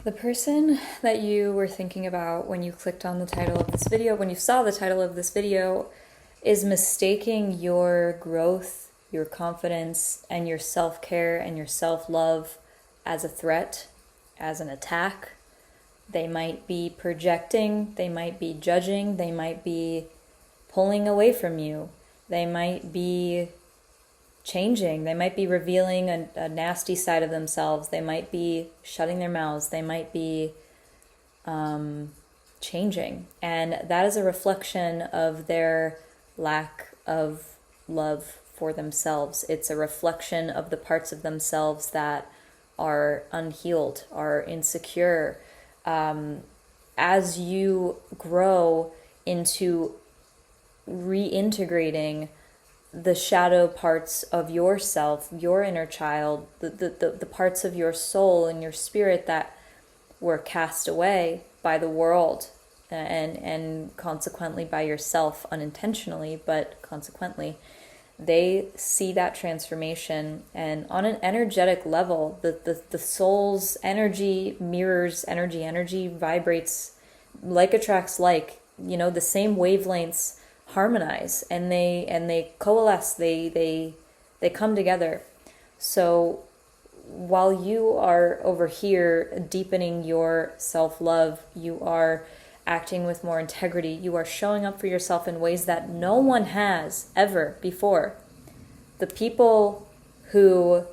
The person that you were thinking about when you clicked on the title of this video, when you saw the title of this video, is mistaking your growth, your confidence, and your self-care and your self-love as a threat, as an attack. They might be projecting, they might be judging, they might be pulling away from you, they might be changing, they might be revealing a nasty side of themselves, they might be shutting their mouths, they might be changing. And that is a reflection of their lack of love for themselves. It's a reflection of the parts of themselves that are unhealed, are insecure. As you grow into reintegrating the shadow parts of yourself, your inner child, the parts of your soul and your spirit that were cast away by the world and consequently by yourself unintentionally, but consequently, they see that transformation. And on an energetic level, the soul's energy mirrors energy. Energy vibrates, like attracts like, the same wavelengths harmonize and they coalesce, they come together. So while you are over here deepening your self-love, you are acting with more integrity, you are showing up for yourself in ways that no one has ever before. The people who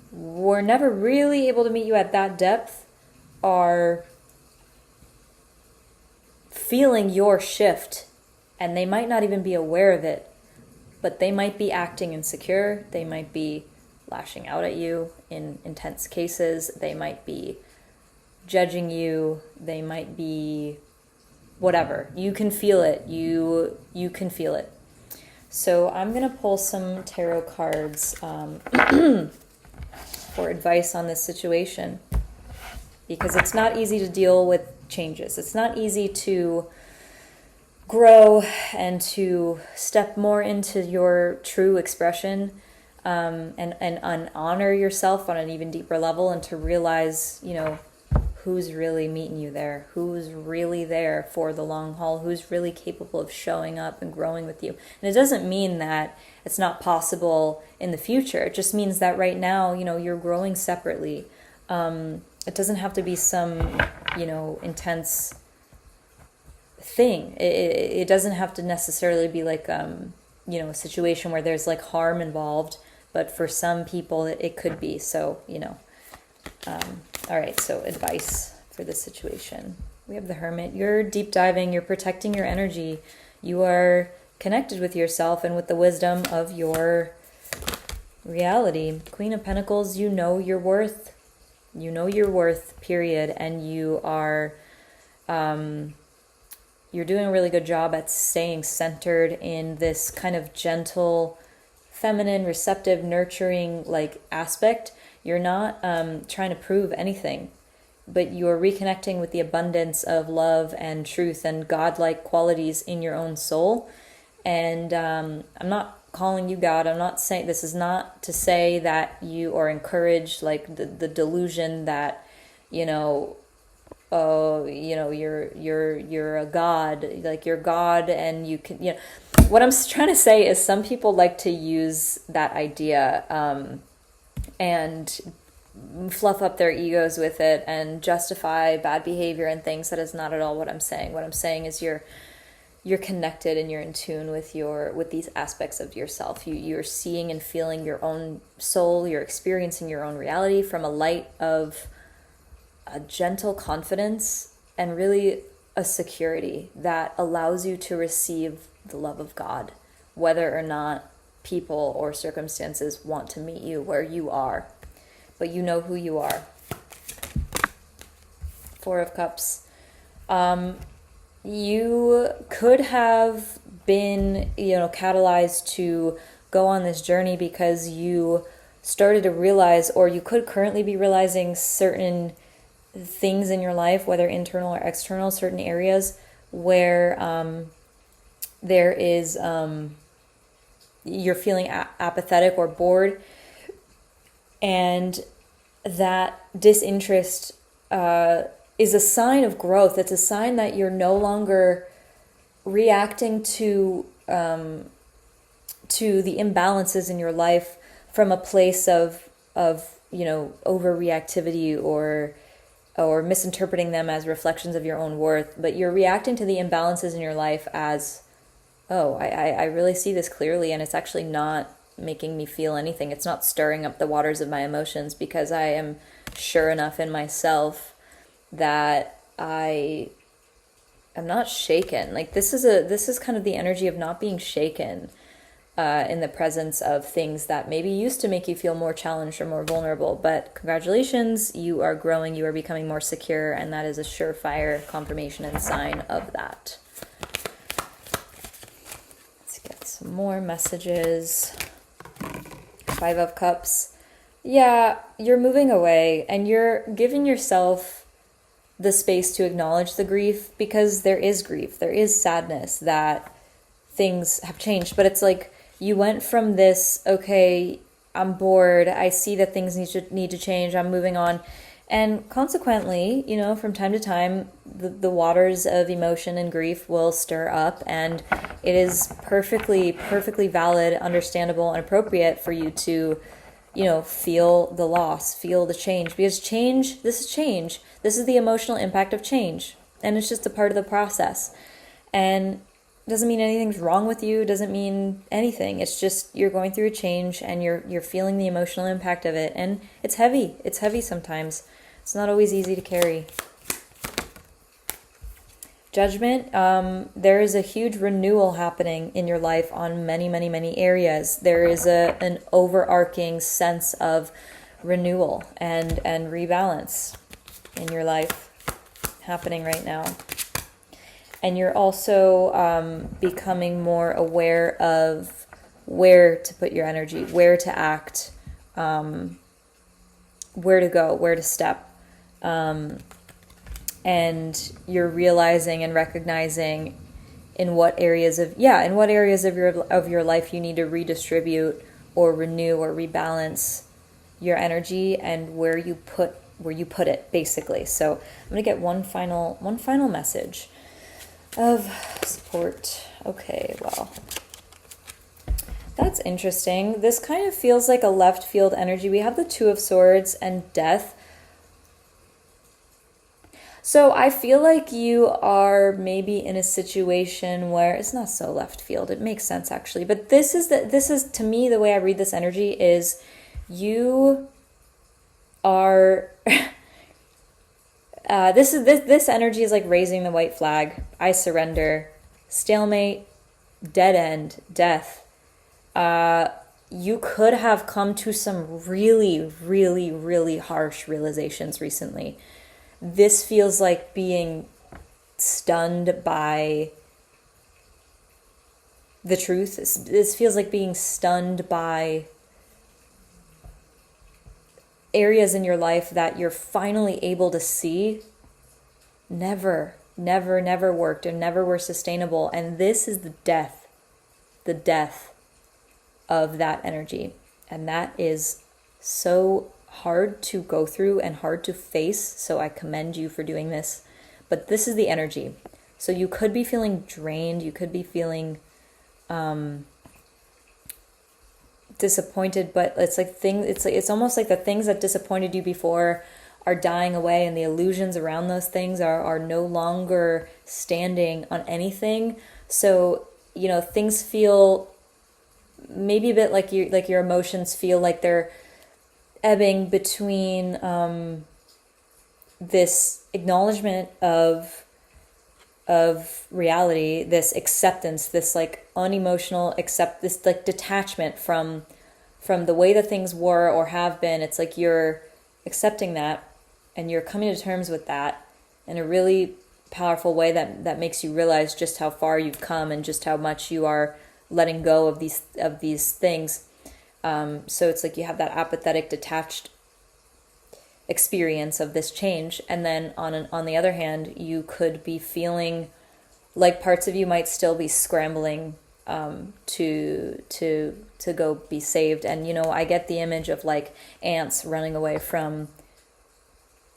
were never really able to meet you at that depth are feeling your shift. And they might not even be aware of it, but they might be acting insecure. They might be lashing out at you in intense cases. They might be judging you. They might be whatever. You can feel it. You can feel it. So I'm going to pull some tarot cards for advice on this situation, because it's not easy to deal with changes. It's not easy to grow and to step more into your true expression, and honor yourself on an even deeper level, and to realize, who's really meeting you there, who's really there for the long haul, who's really capable of showing up and growing with you. And it doesn't mean that it's not possible in the future. It just means that right now, you're growing separately. It doesn't have to be some, intense thing. It doesn't have to necessarily be like a situation where there's like harm involved, but for some people it could be. So all right, so advice for this situation. We have the Hermit. You're deep diving, you're protecting your energy, you are connected with yourself and with the wisdom of your reality. Queen of Pentacles, you know your worth, period. And you are you're doing a really good job at staying centered in this kind of gentle, feminine, receptive, nurturing aspect. You're not trying to prove anything, but you're reconnecting with the abundance of love and truth and godlike qualities in your own soul. And I'm not calling you God. I'm not saying, this is not to say that you are encouraged, the delusion that, you're a god, you're God and you can, what I'm trying to say is some people like to use that idea and fluff up their egos with it and justify bad behavior and things. That is not at all what I'm saying. What I'm saying is you're connected and you're in tune with these aspects of yourself. You're seeing and feeling your own soul. You're experiencing your own reality from a light of a gentle confidence and really a security that allows you to receive the love of God, whether or not people or circumstances want to meet you where you are. But you know who you are. Four of Cups. You could have been, catalyzed to go on this journey because you started to realize, or you could currently be realizing certain things in your life, whether internal or external, certain areas where there is, you're feeling apathetic or bored, and that disinterest is a sign of growth. It's a sign that you're no longer reacting to the imbalances in your life from a place of overreactivity or misinterpreting them as reflections of your own worth, but you're reacting to the imbalances in your life as, oh, I really see this clearly, and it's actually not making me feel anything. It's not stirring up the waters of my emotions, because I am sure enough in myself that I'm not shaken. Like, this is kind of the energy of not being shaken in the presence of things that maybe used to make you feel more challenged or more vulnerable. But congratulations, you are growing, you are becoming more secure, and that is a surefire confirmation and sign of that. Let's get some more messages. 5 of Cups. Yeah, you're moving away, and you're giving yourself the space to acknowledge the grief, because there is grief, there is sadness that things have changed. But it's like, you went from this, okay, I'm bored, I see that things need to change, I'm moving on. And consequently, from time to time, the waters of emotion and grief will stir up, and it is perfectly valid, understandable, and appropriate for you to, feel the loss, feel the change. Because this is change. This is the emotional impact of change. And it's just a part of the process. And doesn't mean anything's wrong with you, doesn't mean anything. It's just you're going through a change, and you're feeling the emotional impact of it. And it's heavy. It's heavy sometimes. It's not always easy to carry. Judgment, there is a huge renewal happening in your life on many, many, many areas. There is an overarching sense of renewal and rebalance in your life happening right now. And you're also becoming more aware of where to put your energy, where to act, where to go, where to step. And you're realizing and recognizing in what areas of your life you need to redistribute or renew or rebalance your energy, and where you put it, basically. So I'm going to get one final message of support. Okay, well, that's interesting. This kind of feels like a left field energy. We have the 2 of Swords and Death. So I feel like you are maybe in a situation where it's not so left field. It makes sense, actually. But this is to me, the way I read this energy is you are this energy is like raising the white flag. I surrender. Stalemate, dead end, death. You could have come to some really, really, really harsh realizations recently. This feels like being stunned by the truth. This feels like being stunned by areas in your life that you're finally able to see never worked and never were sustainable. And this is the death of that energy. And that is so hard to go through and hard to face. So I commend you for doing this. But this is the energy. So you could be feeling drained. You could be feeling disappointed, but it's almost like the things that disappointed you before are dying away, and the illusions around those things are no longer standing on anything. So things feel maybe a bit like your emotions feel like they're ebbing between this acknowledgement of reality, this acceptance, this like unemotional this like detachment from the way that things were or have been. It's like you're accepting that and you're coming to terms with that in a really powerful way that makes you realize just how far you've come and just how much you are letting go of these things. So it's like you have that apathetic, detached experience of this change, and then on the other hand, you could be feeling like parts of you might still be scrambling to go be saved. And I get the image of like ants running away from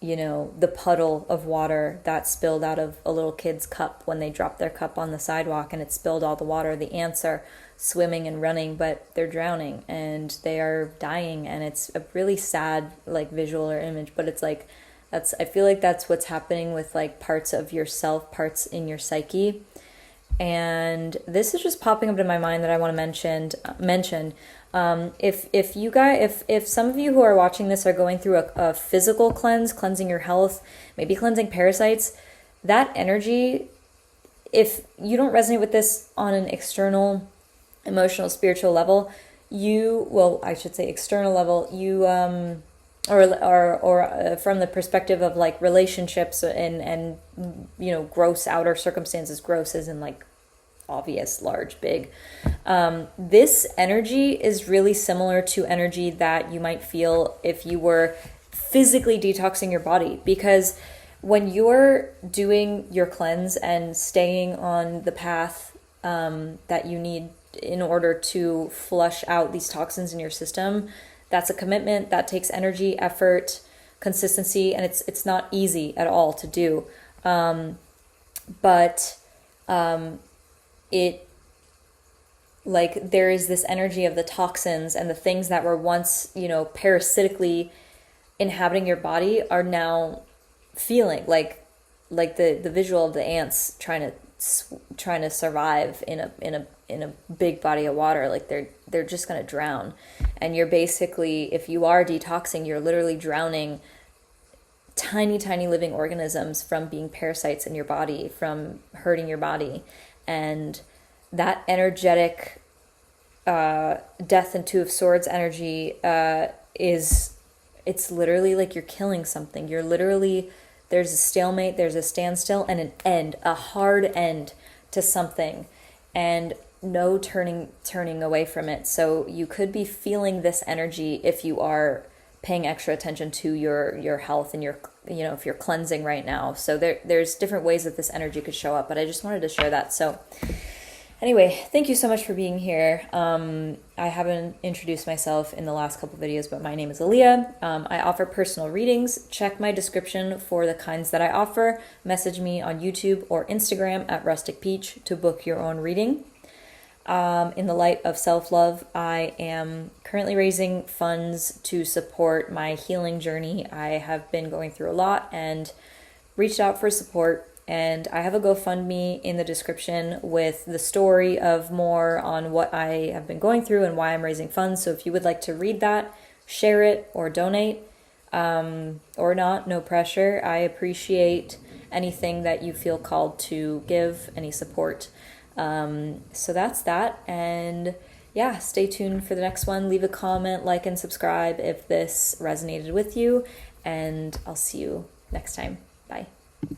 the puddle of water that spilled out of a little kid's cup when they dropped their cup on the sidewalk and it spilled all the water. The ants are swimming and running, but they're drowning and they are dying, and it's a really sad like visual or image, but it's like I feel like that's what's happening with like parts of yourself, parts in your psyche. And this is just popping up in my mind that I want to mention. If some of you who are watching this are going through a physical cleansing your health, maybe cleansing parasites, that energy, if you don't resonate with this on an external, emotional, spiritual level, I should say external level, or from the perspective of like relationships and gross outer circumstances, gross as in like obvious, large, big. This energy is really similar to energy that you might feel if you were physically detoxing your body, because when you're doing your cleanse and staying on the path that you need in order to flush out these toxins in your system, that's a commitment that takes energy, effort, consistency, and it's not easy at all to do. But it, like, there is this energy of the toxins and the things that were once, parasitically inhabiting your body are now feeling like the visual of the ants trying to survive in a big body of water. Like they're just going to drown. And you're basically, if you are detoxing, you're literally drowning tiny, tiny living organisms from being parasites in your body, from hurting your body. And that energetic Death and Two of Swords energy it's literally like you're killing something. You're literally, there's a stalemate, there's a standstill, and an end, a hard end to something, and no turning away from it. So you could be feeling this energy if you are paying extra attention to your health and your, if you're cleansing right now. So there's different ways that this energy could show up, but I just wanted to share that. So anyway, thank you so much for being here. I haven't introduced myself in the last couple videos, but my name is Aaliyah. I offer personal readings. Check my description for the kinds that I offer. Message me on YouTube or Instagram at Rustic Peach to book your own reading. In the light of self-love, I am currently raising funds to support my healing journey. I have been going through a lot and reached out for support. And I have a GoFundMe in the description with the story of more on what I have been going through and why I'm raising funds. So if you would like to read that, share it, or donate, or not, no pressure. I appreciate anything that you feel called to give, any support. So that's that. And yeah, stay tuned for the next one. Leave a comment, like, and subscribe if this resonated with you. And I'll see you next time. Bye.